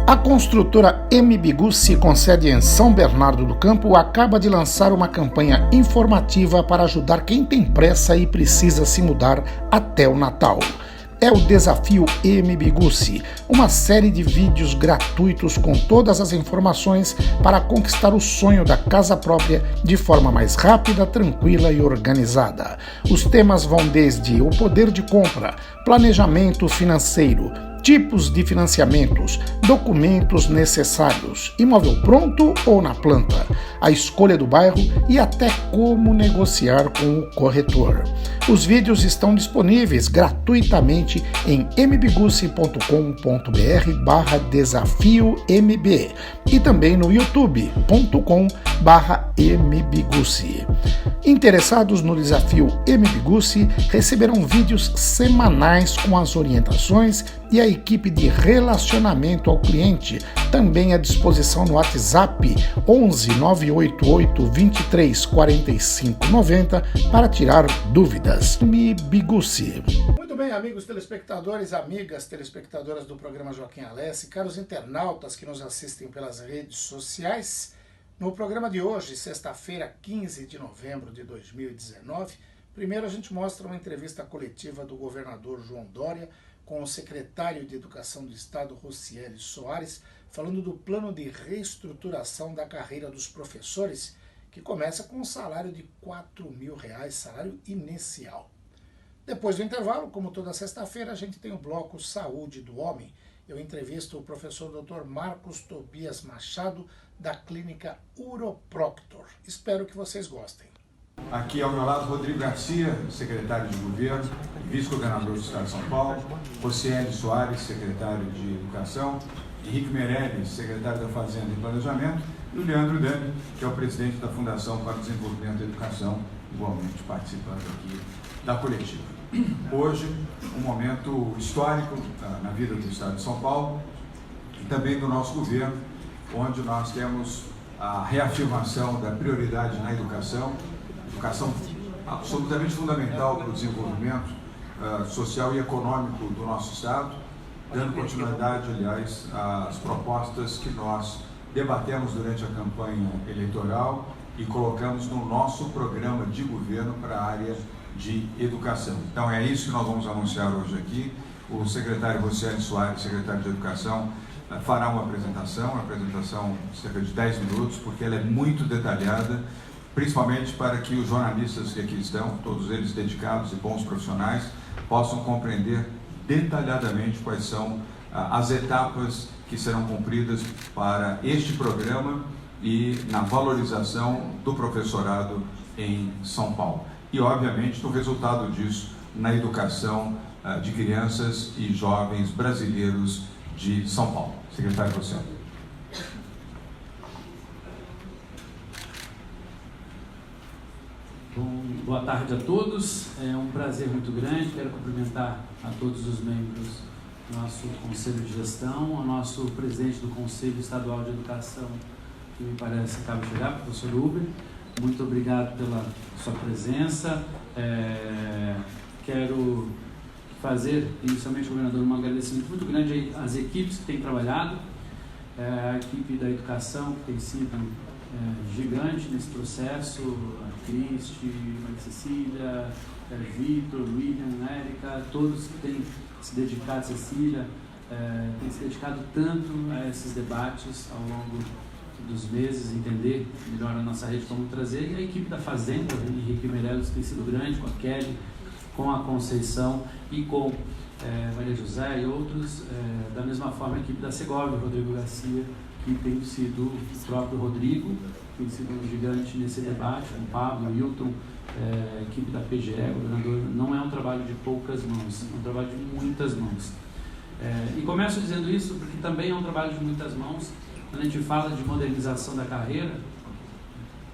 A construtora Mbiguci, com sede em São Bernardo do Campo, acaba de lançar uma campanha informativa para ajudar quem tem pressa e precisa se mudar até o Natal. É o Desafio Mbiguci, uma série de vídeos gratuitos com todas as informações para conquistar o sonho da casa própria de forma mais rápida, tranquila e organizada. Os temas vão desde o poder de compra, planejamento financeiro, tipos de financiamentos, documentos necessários, imóvel pronto ou na planta, a escolha do bairro e até como negociar com o corretor. Os vídeos estão disponíveis gratuitamente em mbiguci.com.br/desafiomb e também no youtube.com/mbiguci. Interessados no Desafio Mbiguci receberão vídeos semanais com as orientações e a equipe de relacionamento ao cliente, também à disposição no WhatsApp 11 988 23 45 90 para tirar dúvidas. Mbiguci. Muito bem, amigos telespectadores, amigas telespectadoras do programa Joaquim Alessi, caros internautas que nos assistem pelas redes sociais. No programa de hoje, sexta-feira, 15 de novembro de 2019, primeiro a gente mostra uma entrevista coletiva do governador João Dória com o secretário de Educação do Estado, Rocieli Soares, falando do plano de reestruturação da carreira dos professores, que começa com um salário de R$4.000, salário inicial. Depois do intervalo, como toda sexta-feira, a gente tem o bloco Saúde do Homem. Eu entrevisto o professor Dr. Marcos Tobias Machado, da clínica Uroproctor. Espero que vocês gostem. Aqui ao meu lado, Rodrigo Garcia, secretário de Governo, vice-governador do Estado de São Paulo, Rocieli Soares, secretário de Educação, Henrique Meirelles, secretário da Fazenda e Planejamento, e o Leandro Dani, que é o presidente da Fundação para o Desenvolvimento da Educação, igualmente participando aqui da coletiva. Hoje, um momento histórico na vida do Estado de São Paulo e também do nosso governo, onde nós temos a reafirmação da prioridade na educação absolutamente fundamental para o desenvolvimento social e econômico do nosso Estado, dando continuidade, aliás, às propostas que nós debatemos durante a campanha eleitoral e colocamos no nosso programa de governo para a área de educação. Então é isso que nós vamos anunciar hoje aqui. O secretário Rocieli Soares, secretário de Educação, fará uma apresentação de cerca de 10 minutos, porque ela é muito detalhada, principalmente para que os jornalistas que aqui estão, todos eles dedicados e bons profissionais, possam compreender detalhadamente quais são as etapas que serão cumpridas para este programa e na valorização do professorado em São Paulo. E, obviamente, no resultado disso na educação de crianças e jovens brasileiros de São Paulo. Secretário Rocieli. Bom, boa tarde a todos, é um prazer muito grande, quero cumprimentar a todos os membros do nosso Conselho de Gestão, ao nosso presidente do Conselho Estadual de Educação, que me parece acaba de chegar, professor Uber, muito obrigado pela sua presença, quero fazer, inicialmente, governador, um agradecimento muito grande às equipes que têm trabalhado, a equipe da educação que tem sido gigante nesse processo, a Cristi, Maria Cecília, Vitor, William, Érica, todos que têm se dedicado, Cecília, têm se dedicado tanto a esses debates ao longo dos meses, entender melhor a nossa rede, como trazer, e a equipe da Fazenda, o Henrique Meirelles, que tem sido grande, com a Kelly, com a Conceição e com Maria José e outros, da mesma forma a equipe da Segovia, Rodrigo Garcia, que tem sido o próprio Rodrigo, tem sido um gigante nesse debate, com o Pablo, o Hilton, equipe da PGE, governador. Não é um trabalho de poucas mãos, é um trabalho de muitas mãos. E começo dizendo isso porque também é um trabalho de muitas mãos. Quando a gente fala de modernização da carreira,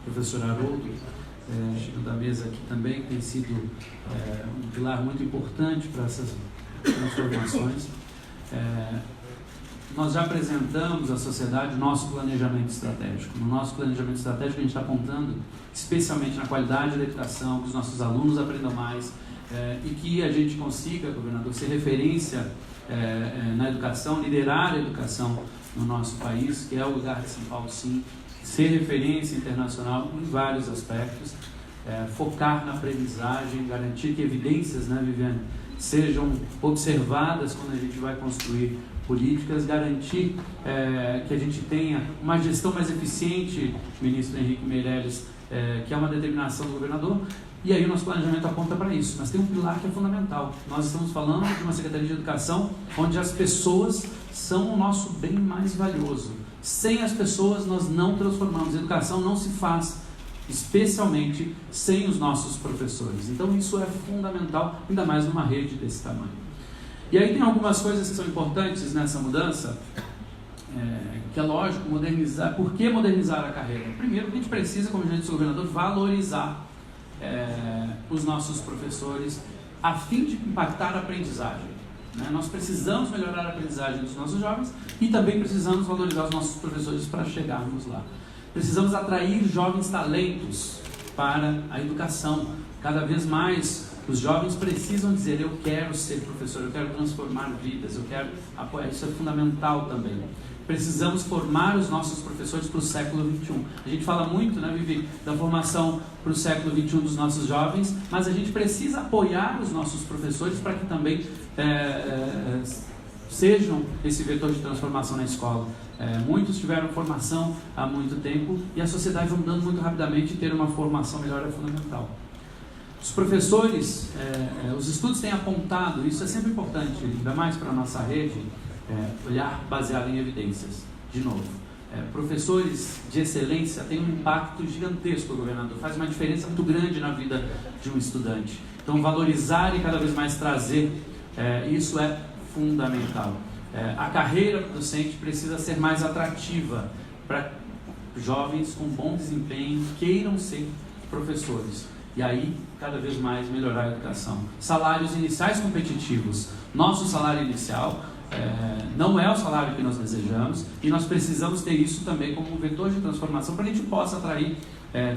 o professor Haroldo, Chico da mesa aqui também, tem sido um pilar muito importante para essas transformações. nós já apresentamos à sociedade o nosso planejamento estratégico. No nosso planejamento estratégico a gente está apontando especialmente na qualidade da educação, que os nossos alunos aprendam mais e que a gente consiga, governador, ser referência na educação, liderar a educação no nosso país, que é o lugar de São Paulo, sim, ser referência internacional em vários aspectos, focar na aprendizagem, garantir que evidências, né, Viviane, sejam observadas quando a gente vai construir políticas, garantir que a gente tenha uma gestão mais eficiente, ministro Henrique Meirelles, que é uma determinação do governador, e aí o nosso planejamento aponta para isso. Mas tem um pilar que é fundamental. Nós estamos falando de uma Secretaria de Educação onde as pessoas são o nosso bem mais valioso. Sem as pessoas nós não transformamos. A educação não se faz, especialmente sem os nossos professores. Então isso é fundamental, ainda mais numa rede desse tamanho. E aí tem algumas coisas que são importantes nessa mudança, que é lógico, modernizar. Por que modernizar a carreira? Primeiro, a gente precisa, como já disse o governador, valorizar os nossos professores a fim de impactar a aprendizagem. Nós precisamos melhorar a aprendizagem dos nossos jovens e também precisamos valorizar os nossos professores para chegarmos lá. Precisamos atrair jovens talentos para a educação. Cada vez mais os jovens precisam dizer: eu quero ser professor, eu quero transformar vidas, eu quero apoiar. Isso é fundamental também. Precisamos formar os nossos professores para o século XXI. A gente fala muito, né, Vivi, da formação para o século XXI dos nossos jovens, mas a gente precisa apoiar os nossos professores para que também sejam esse vetor de transformação na escola. Muitos tiveram formação há muito tempo e a sociedade vai mudando muito rapidamente, e ter uma formação melhor é fundamental. Os professores, os estudos têm apontado, isso é sempre importante, ainda mais para a nossa rede, olhar baseado em evidências. De novo, professores de excelência têm um impacto gigantesco, governador, faz uma diferença muito grande na vida de um estudante. Então, valorizar e cada vez mais trazer, isso é fundamental. A carreira docente precisa ser mais atrativa para jovens com bom desempenho queiram ser professores. E aí, cada vez mais, melhorar a educação. Salários iniciais competitivos. Nosso salário inicial não é o salário que nós desejamos e nós precisamos ter isso também como um vetor de transformação para a gente possa atrair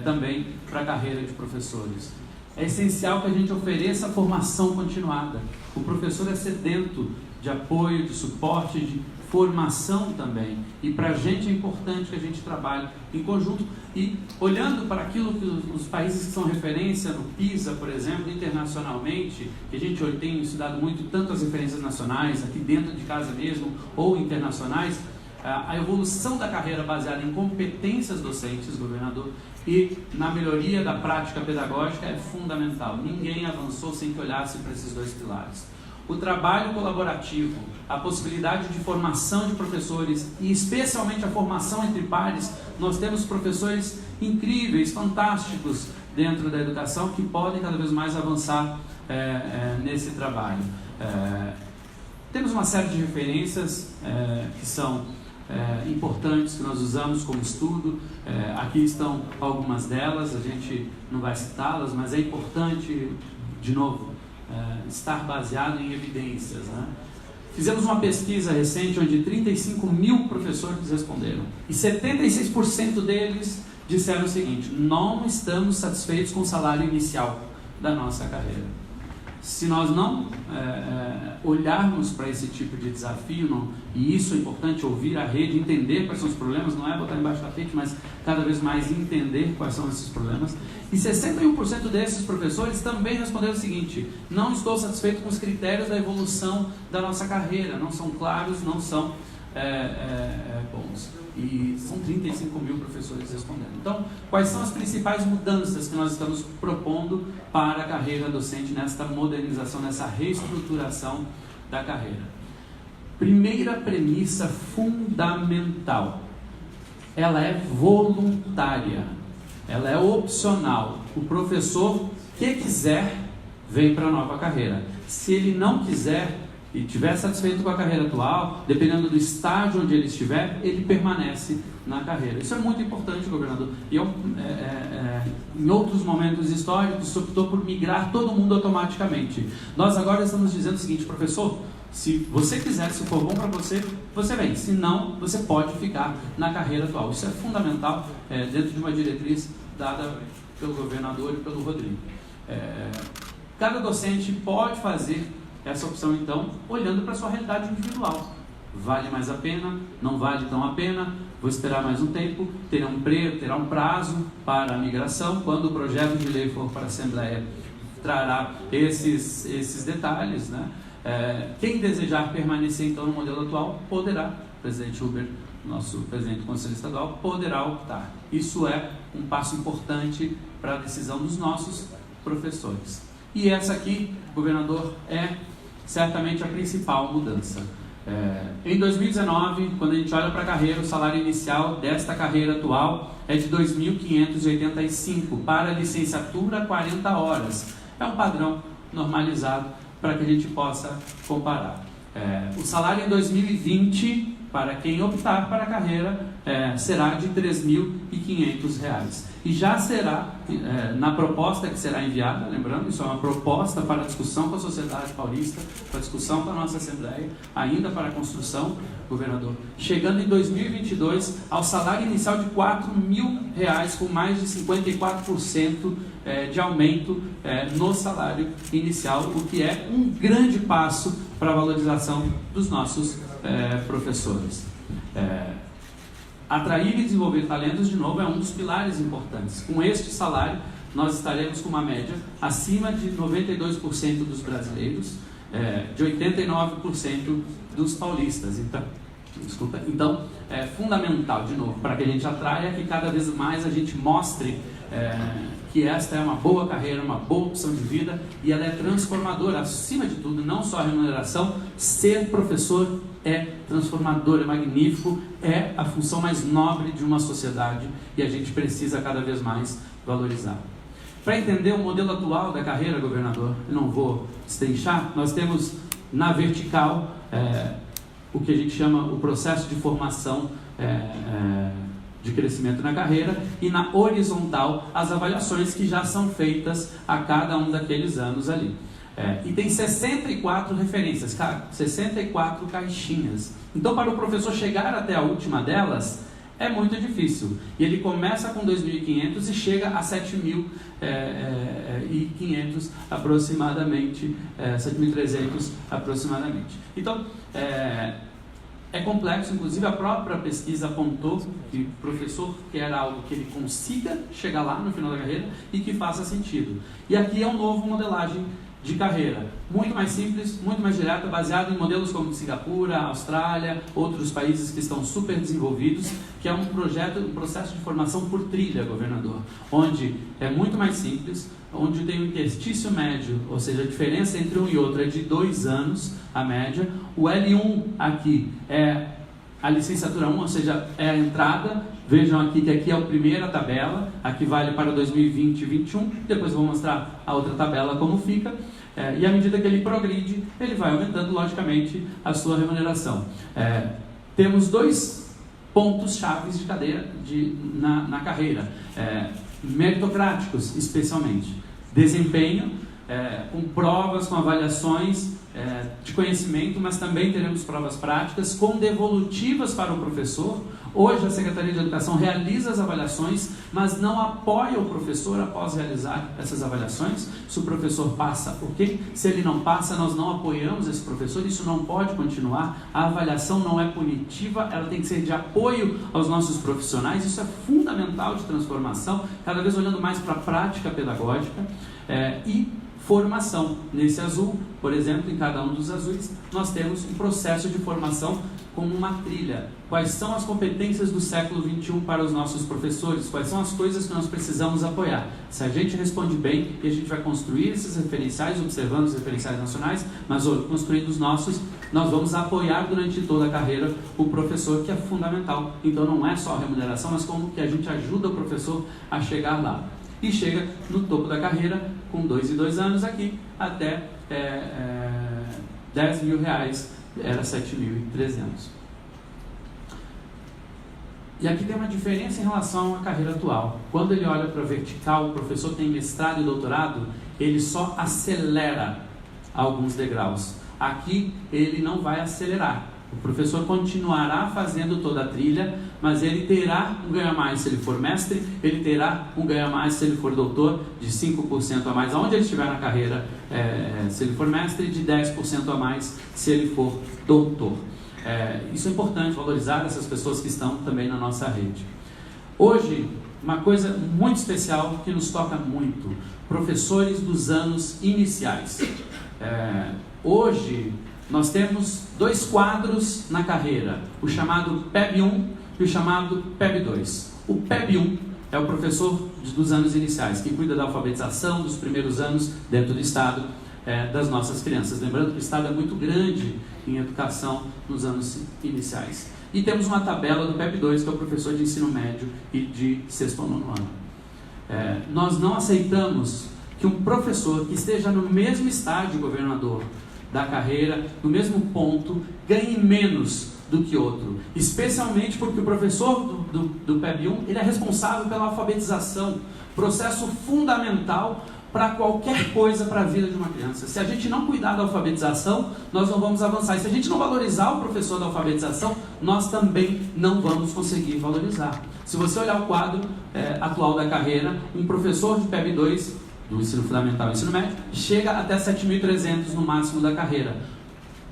também para a carreira de professores. É essencial que a gente ofereça formação continuada. O professor é sedento de apoio, de suporte, de formação também. E para a gente é importante que a gente trabalhe em conjunto e olhando para aquilo que os países que são referência no PISA, por exemplo, internacionalmente, que a gente tem estudado muito, tanto as referências nacionais, aqui dentro de casa mesmo, ou internacionais, a evolução da carreira baseada em competências docentes, governador, e na melhoria da prática pedagógica é fundamental. Ninguém avançou sem que olhasse para esses dois pilares. O trabalho colaborativo, a possibilidade de formação de professores e especialmente a formação entre pares. Nós temos professores incríveis, fantásticos dentro da educação que podem cada vez mais avançar nesse trabalho. Temos uma série de referências que são importantes, que nós usamos como estudo. Aqui estão algumas delas, a gente não vai citá-las, mas é importante, de novo, estar baseado em evidências, né? Fizemos uma pesquisa recente onde 35 mil professores responderam e 76% deles disseram o seguinte: não estamos satisfeitos com o salário inicial da nossa carreira. Se nós não olharmos para esse tipo de desafio, e isso é importante, ouvir a rede, entender quais são os problemas, não é botar embaixo do tapete, mas cada vez mais entender quais são esses problemas. E 61% desses professores também responderam o seguinte: não estou satisfeito com os critérios da evolução da nossa carreira, não são claros, não são bons. E são 35 mil professores respondendo. Então, quais são as principais mudanças que nós estamos propondo para a carreira docente nesta modernização, nessa reestruturação da carreira? Primeira premissa fundamental: ela é voluntária, ela é opcional. O professor que quiser vem para a nova carreira. Se ele não quiser e estiver satisfeito com a carreira atual, dependendo do estágio onde ele estiver, ele permanece na carreira. Isso é muito importante, governador. E em outros momentos históricos, se optou por migrar todo mundo automaticamente. Nós agora estamos dizendo o seguinte: professor, Se você quiser, se for bom para você, você vem. Se não, você pode ficar na carreira atual. Isso é fundamental dentro de uma diretriz dada pelo governador e pelo Rodrigo. Cada docente pode fazer essa opção, então, olhando para a sua realidade individual. Vale mais a pena? Não vale tão a pena? Vou esperar mais um tempo? Terá um prazo para a migração? Quando o projeto de lei for para a Assembleia, trará esses detalhes, né? Quem desejar permanecer, então, no modelo atual, poderá. O presidente Huber, nosso presidente do Conselho Estadual, poderá optar. Isso é um passo importante para a decisão dos nossos professores. E essa aqui, governador, é certamente a principal mudança. Em 2019, quando a gente olha para a carreira, o salário inicial desta carreira atual é de R$ 2.585 para a licenciatura 40 horas. É um padrão normalizado para que a gente possa comparar. O salário em 2020, para quem optar para a carreira, será de R$ 3.500. E já será, na proposta que será enviada, lembrando, isso é uma proposta para discussão com a sociedade paulista, para discussão com a nossa Assembleia, ainda para a construção, governador, chegando em 2022 ao salário inicial de R$ 4.000, com mais de 54% de aumento no salário inicial, o que é um grande passo para a valorização dos nossos professores. Atrair e desenvolver talentos, de novo, é um dos pilares importantes. Com este salário, nós estaremos com uma média acima de 92% dos brasileiros, de 89% dos paulistas. Então, é fundamental, de novo, para que a gente atraia, que cada vez mais a gente mostre que esta é uma boa carreira, uma boa opção de vida, e ela é transformadora, acima de tudo, não só a remuneração. Ser professor é transformador, é magnífico, é a função mais nobre de uma sociedade, e a gente precisa cada vez mais valorizar. Para entender o modelo atual da carreira, governador, eu não vou destrinchar, nós temos na vertical o que a gente chama o processo de formação de crescimento na carreira, e na horizontal as avaliações que já são feitas a cada um daqueles anos ali. E tem 64 referências, 64 caixinhas. Então, para o professor chegar até a última delas, é muito difícil. E ele começa com 2.500 e chega a 7.500 aproximadamente, 7.300 aproximadamente. Então, é complexo, inclusive a própria pesquisa apontou que o professor quer algo que ele consiga chegar lá no final da carreira e que faça sentido. E aqui é um novo modelagem de carreira, muito mais simples, muito mais direta, baseado em modelos como Singapura, Austrália, outros países que estão super desenvolvidos, que é um processo de formação por trilha, governador, onde é muito mais simples, onde tem um interstício médio, ou seja, a diferença entre um e outro é de 2 anos, a média. O L1 aqui é a licenciatura 1, ou seja, é a entrada. Vejam aqui que aqui é a primeira tabela, aqui vale para 2020 e 2021, depois eu vou mostrar a outra tabela como fica, e à medida que ele progride, ele vai aumentando, logicamente, a sua remuneração. Temos 2 pontos chaves de cadeira na carreira, meritocráticos especialmente, desempenho, com provas, com avaliações de conhecimento, mas também teremos provas práticas com devolutivas para o professor. Hoje a Secretaria de Educação realiza as avaliações, mas não apoia o professor após realizar essas avaliações. Se o professor passa, ok? Se ele não passa, nós não apoiamos esse professor. Isso não pode continuar. A avaliação não é punitiva, ela tem que ser de apoio aos nossos profissionais. Isso é fundamental de transformação, cada vez olhando mais para a prática pedagógica e formação. Nesse azul, por exemplo, em cada um dos azuis, nós temos um processo de formação como uma trilha. Quais são as competências do século XXI para os nossos professores? Quais são as coisas que nós precisamos apoiar? Se a gente responde bem, e a gente vai construir esses referenciais, observando os referenciais nacionais, mas construindo os nossos, nós vamos apoiar durante toda a carreira o professor, que é fundamental. Então não é só a remuneração, mas como que a gente ajuda o professor a chegar lá. E chega no topo da carreira, com 2 e 2 anos aqui, até R$10.000, era 7.300. E aqui tem uma diferença em relação à carreira atual. Quando ele olha para a vertical, o professor tem mestrado e doutorado, ele só acelera alguns degraus. Aqui ele não vai acelerar. O professor continuará fazendo toda a trilha, mas ele terá um ganho a mais se ele for mestre, ele terá um ganho a mais se ele for doutor, de 5% a mais aonde ele estiver na carreira, se ele for mestre, de 10% a mais se ele for doutor. Isso é importante, valorizar essas pessoas que estão também na nossa rede. Hoje, uma coisa muito especial que nos toca muito, professores dos anos iniciais. Hoje, nós temos 2 quadros na carreira, o chamado PEB1 e o chamado PEB2. O PEB1 é o professor dos anos iniciais, que cuida da alfabetização dos primeiros anos dentro do Estado das nossas crianças. Lembrando que o Estado é muito grande em educação nos anos iniciais. E temos uma tabela do PEB2, que é o professor de ensino médio e de 6º ou 9º ano. Nós não aceitamos que um professor que esteja no mesmo estágio, governador, da carreira, no mesmo ponto, ganhe menos do que outro, especialmente porque o professor do PEB1 ele é responsável pela alfabetização, processo fundamental para qualquer coisa para a vida de uma criança. Se a gente não cuidar da alfabetização, nós não vamos avançar. E se a gente não valorizar o professor da alfabetização, nós também não vamos conseguir valorizar. Se você olhar o quadro atual da carreira, um professor de PEB2 do ensino fundamental e ensino médio, chega até 7.300 no máximo da carreira.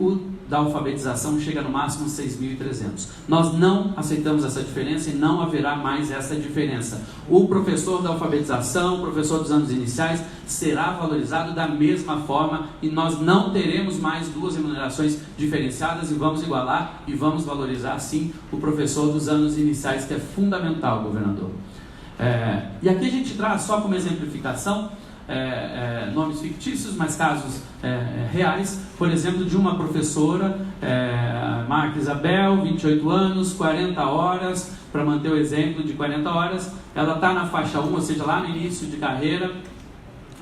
O da alfabetização chega no máximo 6.300. Nós não aceitamos essa diferença e não haverá mais essa diferença. O professor da alfabetização, o professor dos anos iniciais, será valorizado da mesma forma e nós não teremos mais 2 remunerações diferenciadas e vamos igualar e vamos valorizar, sim, o professor dos anos iniciais, que é fundamental, governador. E aqui a gente traz só como exemplificação nomes fictícios, mas casos reais, por exemplo, de uma professora, Marca Isabel, 28 anos, 40 horas, para manter o exemplo de 40 horas, ela está na faixa 1, ou seja, lá no início de carreira,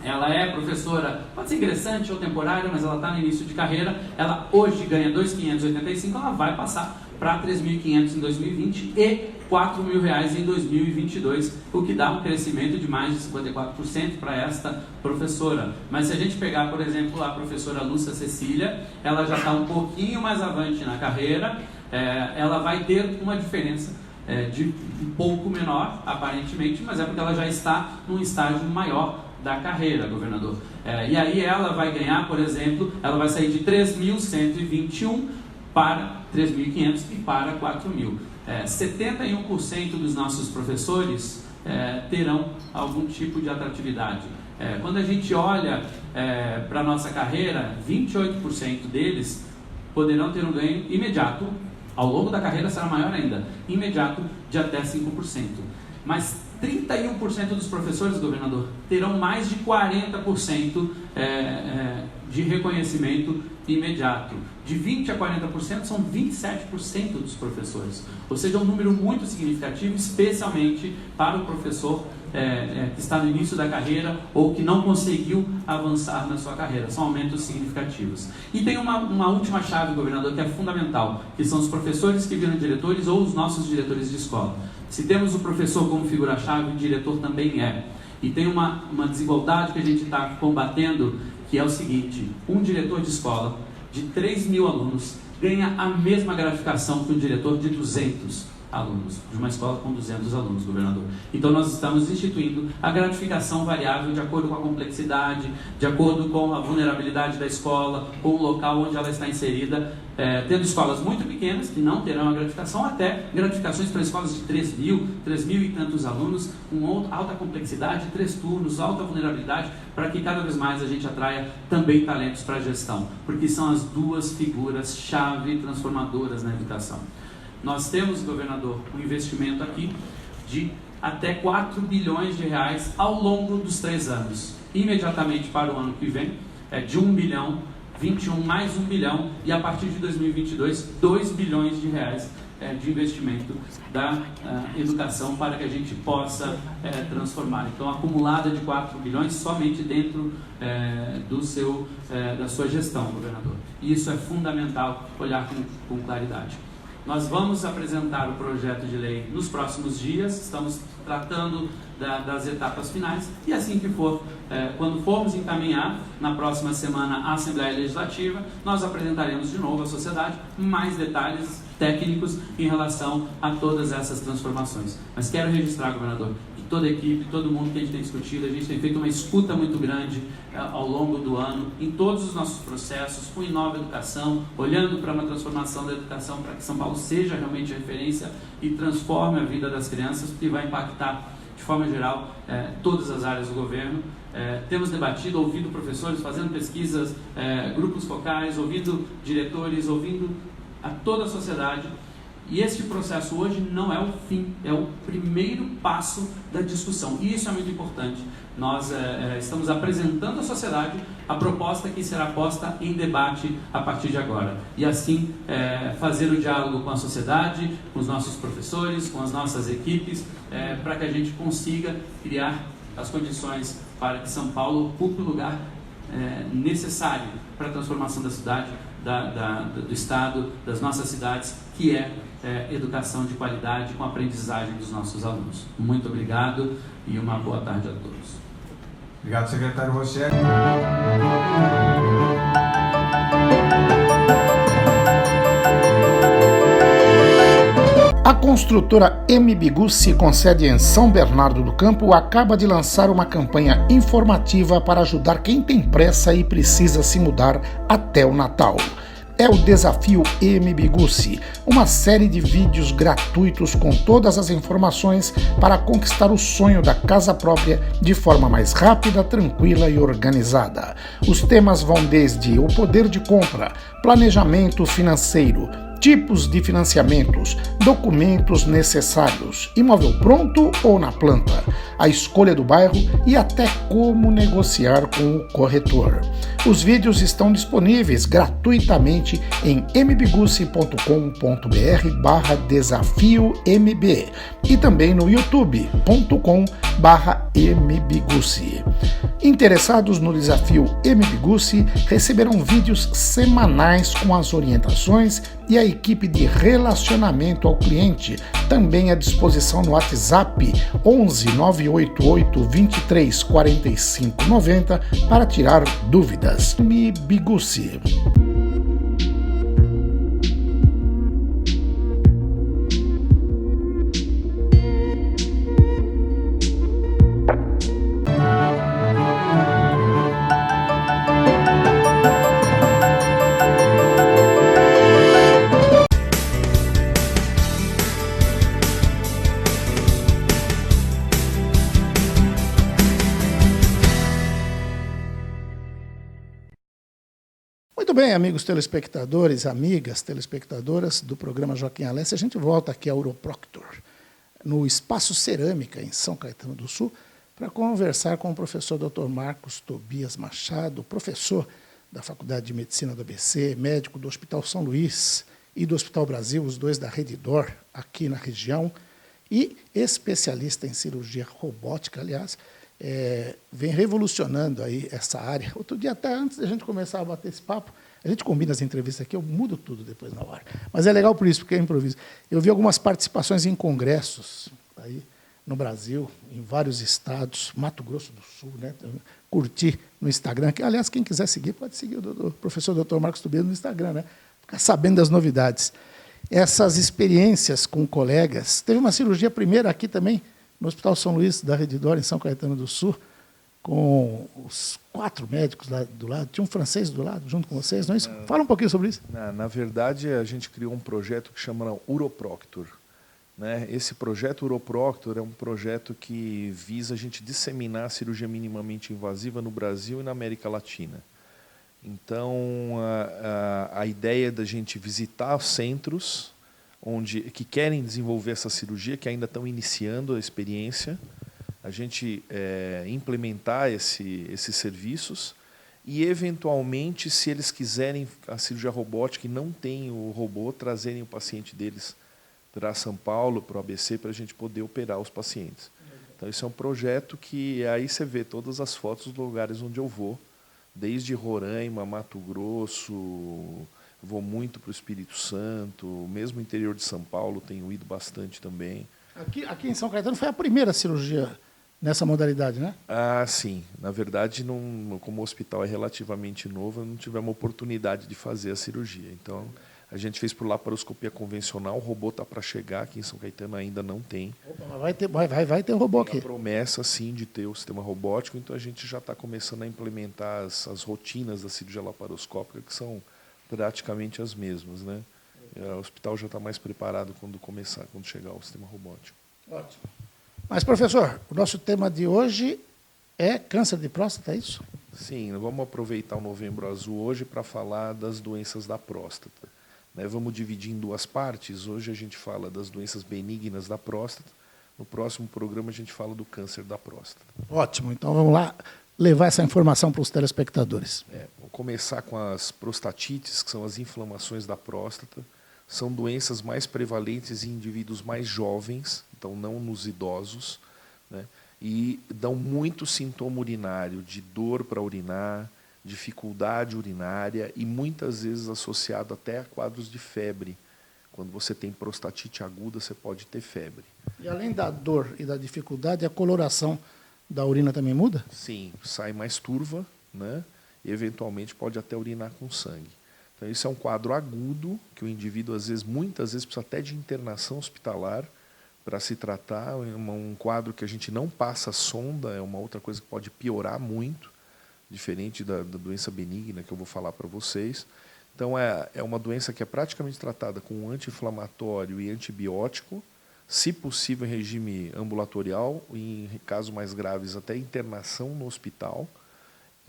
ela é professora, pode ser ingressante ou temporária, mas ela está no início de carreira, ela hoje ganha 2.585, ela vai passar para 3.500 em 2020 e R$4.000 em 2022, o que dá um crescimento de mais de 54% para esta professora. Mas se a gente pegar, por exemplo, a professora Lúcia Cecília, ela já está um pouquinho mais avante na carreira, ela vai ter uma diferença de um pouco menor, aparentemente, mas é porque ela já está num estágio maior da carreira, governador. E aí ela vai ganhar, por exemplo, ela vai sair de 3.121 para 3.500 e para 4.000. 71% dos nossos professores terão algum tipo de atratividade. Quando a gente olha para a nossa carreira, 28% deles poderão ter um ganho imediato, ao longo da carreira será maior ainda, imediato de até 5%. Mas 31% dos professores, governador, terão mais de 40% de reconhecimento imediato. De 20% a 40% são 27% dos professores. Ou seja, é um número muito significativo, especialmente para o professor que está no início da carreira ou que não conseguiu avançar na sua carreira. São aumentos significativos. E tem uma última chave, governador, que é fundamental, que são os professores que viram diretores ou os nossos diretores de escola. Se temos o professor como figura-chave, o diretor também é. E tem uma desigualdade que a gente está combatendo, que é o seguinte: um diretor de escola de 3.000 alunos ganha a mesma gratificação que um diretor de 200 alunos, de uma escola com 200 alunos, governador. Então nós estamos instituindo a gratificação variável de acordo com a complexidade, de acordo com a vulnerabilidade da escola, com o local onde ela está inserida, tendo escolas muito pequenas que não terão a gratificação, até gratificações para escolas de 3.000 e tantos alunos, com alta complexidade, 3 turnos, alta vulnerabilidade, para que cada vez mais a gente atraia também talentos para a gestão, porque são as 2 figuras-chave transformadoras na educação. Nós temos, governador, um investimento aqui de até R$4 bilhões ao longo dos 3 anos. Imediatamente para o ano que vem, de 1 bilhão, 21 mais 1 bilhão, e a partir de 2022, R$2 bilhões de investimento da educação para que a gente possa transformar. Então, acumulada de 4 bilhões somente dentro da sua gestão, governador. E isso é fundamental olhar com claridade. Nós vamos apresentar o projeto de lei nos próximos dias, estamos tratando das etapas finais e assim que for, quando formos encaminhar na próxima semana a Assembleia Legislativa, nós apresentaremos de novo à sociedade mais detalhes técnicos em relação a todas essas transformações. Mas quero registrar, governador, que toda a equipe, todo mundo que a gente tem discutido, a gente tem feito uma escuta muito grande ao longo do ano, em todos os nossos processos, com Inova Educação, olhando para uma transformação da educação, para que São Paulo seja realmente referência e transforme a vida das crianças, que vai impactar, de forma geral, todas as áreas do governo. Temos debatido, ouvido professores, fazendo pesquisas, grupos focais, ouvindo diretores, ouvindo a toda a sociedade. E este processo hoje não é o fim, é o primeiro passo da discussão. E isso é muito importante. Nós estamos apresentando à sociedade a proposta que será posta em debate a partir de agora. E assim, fazer o diálogo com a sociedade, com os nossos professores, com as nossas equipes, para que a gente consiga criar as condições para que São Paulo ocupe o lugar necessário para a transformação da cidade, do Estado, das nossas cidades, que é educação de qualidade com aprendizagem dos nossos alunos. Muito obrigado e uma boa tarde a todos. Obrigado, secretário Rosselli. A construtora MBigussi, com sede em São Bernardo do Campo, acaba de lançar uma campanha informativa para ajudar quem tem pressa e precisa se mudar até o Natal. É o Desafio MBigussi, uma série de vídeos gratuitos com todas as informações para conquistar o sonho da casa própria de forma mais rápida, tranquila e organizada. Os temas vão desde o poder de compra, planejamento financeiro, tipos de financiamentos, documentos necessários, imóvel pronto ou na planta, a escolha do bairro e até como negociar com o corretor. Os vídeos estão disponíveis gratuitamente em mbigussi.com.br/desafiomb e também no youtube.com/mbigussi. Interessados no desafio MBigussi receberão vídeos semanais com as orientações e a equipe de relacionamento ao cliente, também à disposição no WhatsApp 11 988 23 45 90 para tirar dúvidas. MBigussi. Muito bem, amigos telespectadores, amigas telespectadoras do programa Joaquim Alessi, a gente volta aqui ao Uroproctor, no Espaço Cerâmica, em São Caetano do Sul, para conversar com o professor Dr. Marcos Tobias Machado, professor da Faculdade de Medicina do ABC, médico do Hospital São Luís e do Hospital Brasil, os dois da Rede D'Or, aqui na região, e especialista em cirurgia robótica, aliás, vem revolucionando aí essa área. Outro dia, até antes da gente começar a bater esse papo, a gente combina as entrevistas aqui, eu mudo tudo depois na hora. Mas é legal por isso, porque é improviso. Eu vi algumas participações em congressos aí no Brasil, em vários estados, Mato Grosso do Sul, né? Curti no Instagram, que, aliás, quem quiser seguir, pode seguir o professor Dr. Marcos Tobias no Instagram, né? Ficar sabendo das novidades. Essas experiências com colegas. Teve uma cirurgia primeira aqui também, no Hospital São Luís, da Rede D'Or, em São Caetano do Sul, com os 4 médicos lá do lado. Tinha um francês do lado, junto com vocês, não é isso? Fala um pouquinho sobre isso. Na verdade, a gente criou um projeto que chama Uroproctor. Né? Esse projeto Uroproctor é um projeto que visa a gente disseminar a cirurgia minimamente invasiva no Brasil e na América Latina. Então, a ideia da gente visitar centros que querem desenvolver essa cirurgia, que ainda estão iniciando a experiência, a gente implementar esses serviços e, eventualmente, se eles quiserem a cirurgia robótica e não tem o robô, trazerem o paciente deles para São Paulo, para o ABC, para a gente poder operar os pacientes. Então, esse é um projeto que aí você vê todas as fotos dos lugares onde eu vou, desde Roraima, Mato Grosso, vou muito para o Espírito Santo, mesmo o interior de São Paulo tenho ido bastante também. Aqui em São Caetano foi a primeira cirurgia nessa modalidade, né? Ah, sim. Na verdade, como o hospital é relativamente novo, não tivemos oportunidade de fazer a cirurgia. Então, a gente fez por laparoscopia convencional, o robô está para chegar, aqui em São Caetano ainda não tem. Opa, mas vai ter robô Tem aqui. a promessa, sim, de ter o sistema robótico, então a gente já está começando a implementar as rotinas da cirurgia laparoscópica, que são praticamente as mesmas, né? O hospital já está mais preparado quando chegar o sistema robótico. Ótimo. Mas, professor, o nosso tema de hoje é câncer de próstata, é isso? Sim, vamos aproveitar o Novembro Azul hoje para falar das doenças da próstata. Vamos dividir em duas partes. Hoje a gente fala das doenças benignas da próstata. No próximo programa a gente fala do câncer da próstata. Ótimo. Então vamos lá levar essa informação para os telespectadores. Vou começar com as prostatites, que são as inflamações da próstata. São doenças mais prevalentes em indivíduos mais jovens, então não nos idosos, né? E dão muito sintoma urinário, de dor para urinar, dificuldade urinária e muitas vezes associado até a quadros de febre. Quando você tem prostatite aguda, você pode ter febre. E além da dor e da dificuldade, a coloração da urina também muda? Sim, sai mais turva, né? E eventualmente pode até urinar com sangue. Então, isso é um quadro agudo, que o indivíduo, muitas vezes, precisa até de internação hospitalar para se tratar. É um quadro que a gente não passa sonda, é uma outra coisa que pode piorar muito, diferente da doença benigna que eu vou falar para vocês. Então, é uma doença que é praticamente tratada com anti-inflamatório e antibiótico, se possível em regime ambulatorial, em casos mais graves até internação no hospital,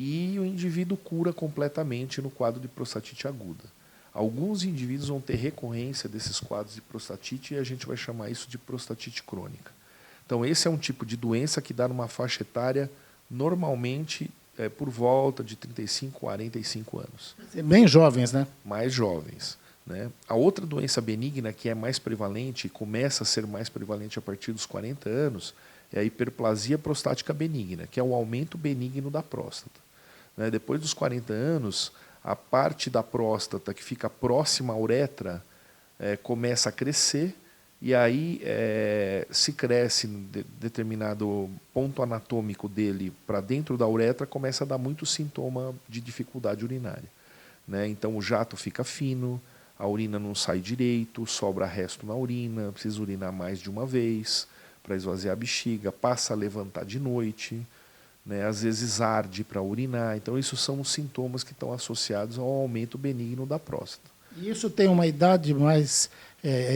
e o indivíduo cura completamente no quadro de prostatite aguda. Alguns indivíduos vão ter recorrência desses quadros de prostatite e a gente vai chamar isso de prostatite crônica. Então, esse é um tipo de doença que dá numa faixa etária normalmente por volta de 35 a 45 anos. Bem jovens, né? Mais jovens, né? A outra doença benigna que é mais prevalente e começa a ser mais prevalente a partir dos 40 anos é a hiperplasia prostática benigna, que é o aumento benigno da próstata. Depois dos 40 anos, a parte da próstata que fica próxima à uretra começa a crescer e aí se cresce em determinado ponto anatômico dele para dentro da uretra, começa a dar muito sintoma de dificuldade urinária. Então o jato fica fino, a urina não sai direito, sobra resto na urina, precisa urinar mais de uma vez para esvaziar a bexiga, passa a levantar de noite, às vezes arde para urinar. Então, isso são os sintomas que estão associados ao aumento benigno da próstata. E isso tem uma idade mais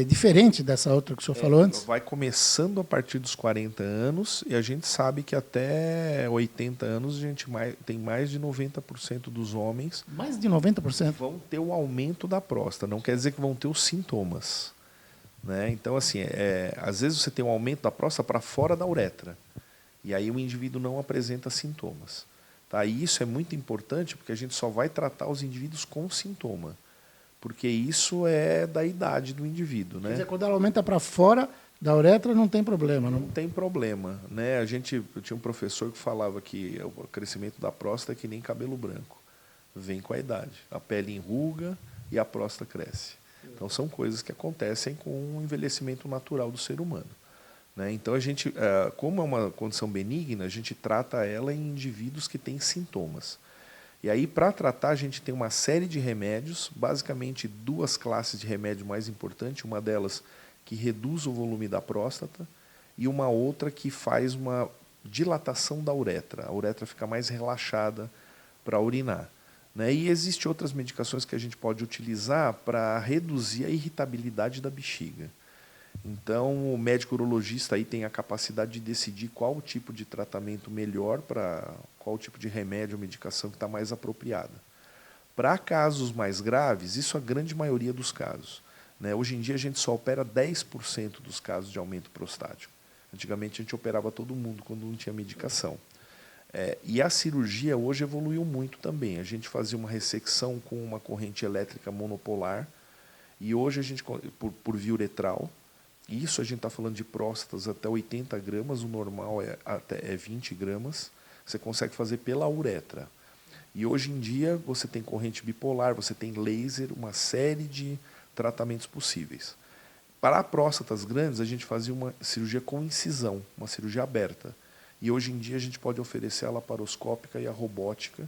diferente dessa outra que o senhor falou antes? Vai começando a partir dos 40 anos e a gente sabe que até 80 anos a gente tem mais de 90% dos homens... Mais de 90%? Vão ter o aumento da próstata. Não quer dizer que vão ter os sintomas. Então, assim, às vezes você tem um aumento da próstata para fora da uretra. E aí o indivíduo não apresenta sintomas. Tá? E isso é muito importante porque a gente só vai tratar os indivíduos com sintoma. Porque isso é da idade do indivíduo. Quer dizer, quando ela aumenta para fora da uretra, não tem problema. Não tem problema. Eu tinha um professor que falava que o crescimento da próstata é que nem cabelo branco. Vem com a idade. A pele enruga e a próstata cresce. Então, são coisas que acontecem com o envelhecimento natural do ser humano. Então, a gente, como é uma condição benigna, a gente trata ela em indivíduos que têm sintomas. E aí, para tratar, a gente tem uma série de remédios, basicamente duas classes de remédio mais importantes, uma delas que reduz o volume da próstata e uma outra que faz uma dilatação da uretra. A uretra fica mais relaxada para urinar. E existem outras medicações que a gente pode utilizar para reduzir a irritabilidade da bexiga. Então, o médico urologista aí tem a capacidade de decidir qual o tipo de tratamento melhor, para qual tipo de remédio ou medicação que está mais apropriada. Para casos mais graves, isso é a grande maioria dos casos. Hoje em dia, a gente só opera 10% dos casos de aumento prostático. Antigamente, a gente operava todo mundo quando não tinha medicação. E a cirurgia hoje evoluiu muito também. A gente fazia uma ressecção com uma corrente elétrica monopolar e hoje a gente, por via uretral, isso a gente está falando de próstatas até 80 gramas, o normal é 20 gramas, você consegue fazer pela uretra. E hoje em dia você tem corrente bipolar, você tem laser, uma série de tratamentos possíveis. Para próstatas grandes, a gente fazia uma cirurgia com incisão, uma cirurgia aberta. E hoje em dia a gente pode oferecer a laparoscópica e a robótica,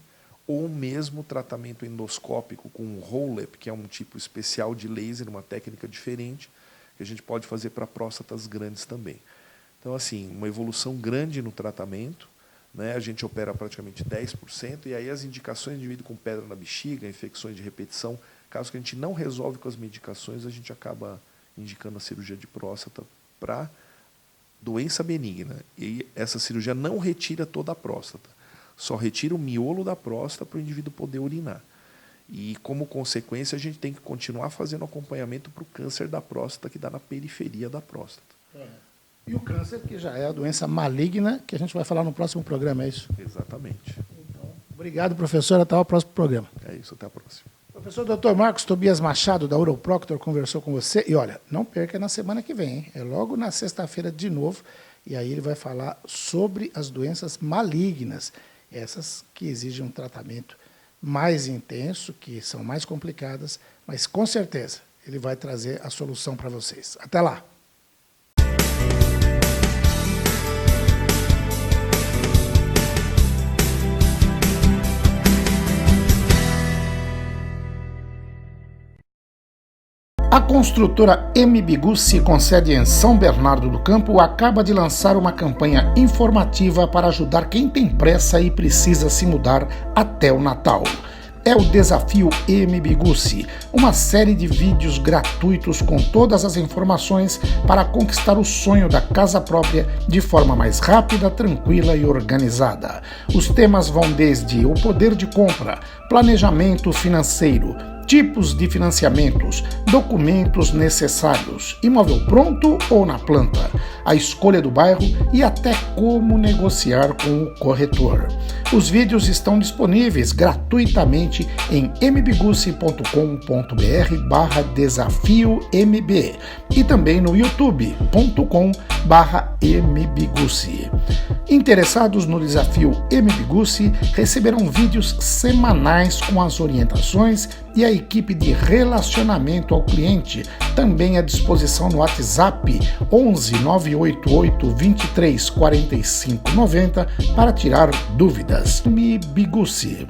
ou mesmo tratamento endoscópico com um roll-up, que é um tipo especial de laser, uma técnica diferente, que a gente pode fazer para próstatas grandes também. Então, assim, uma evolução grande no tratamento, né? A gente opera praticamente 10%, e aí as indicações de indivíduo com pedra na bexiga, infecções de repetição, caso que a gente não resolve com as medicações, a gente acaba indicando a cirurgia de próstata para doença benigna. E essa cirurgia não retira toda a próstata, só retira o miolo da próstata para o indivíduo poder urinar. E, como consequência, a gente tem que continuar fazendo acompanhamento para o câncer da próstata, que dá na periferia da próstata. E o câncer, que já é a doença maligna, que a gente vai falar no próximo programa, é isso? Exatamente. Então, obrigado, professor. Até o próximo programa. É isso, até a próxima. Professor Dr. Marcos Tobias Machado, da Uroproctor, conversou com você. E olha, não perca na semana que vem, hein? É logo na sexta-feira de novo. E aí ele vai falar sobre as doenças malignas, essas que exigem um tratamento mais intenso, que são mais complicadas, mas com certeza ele vai trazer a solução para vocês. Até lá! A construtora MBigussi, com sede em São Bernardo do Campo, acaba de lançar uma campanha informativa para ajudar quem tem pressa e precisa se mudar até o Natal. É o Desafio MBigussi, uma série de vídeos gratuitos com todas as informações para conquistar o sonho da casa própria de forma mais rápida, tranquila e organizada. Os temas vão desde o poder de compra, planejamento financeiro, tipos de financiamentos, documentos necessários, imóvel pronto ou na planta, a escolha do bairro e até como negociar com o corretor. Os vídeos estão disponíveis gratuitamente em mbigussi.com.br/desafiomb e também no youtube.com/mbigussi. Interessados no desafio MBigussi receberão vídeos semanais com as orientações e a equipe de relacionamento ao cliente, também à disposição no WhatsApp 11 988 23 45 90 para tirar dúvidas. MBigussi.